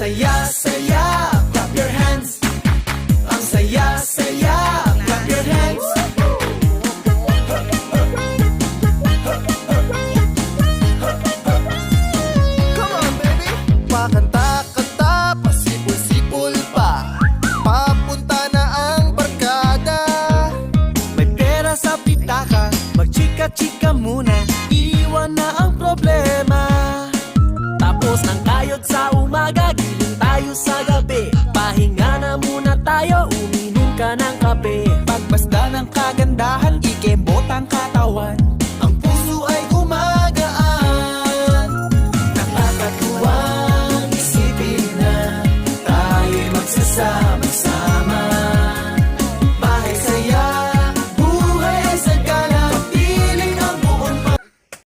saya-saya, clap your hands. Ang saya-saya, clap your hands. Come on, baby! Pakanta-kanta, pasipul-sipul pa. Papunta na ang barkada. May pera sa pitaka, magchika-chika muna. Iwan na ang problema. Tapos ng kayod sa umaga, giling tayo sa gabi. Pahinga na muna tayo, uminom ka ng kape. Pagbasta ng kagandahan, ikembot ang katawan.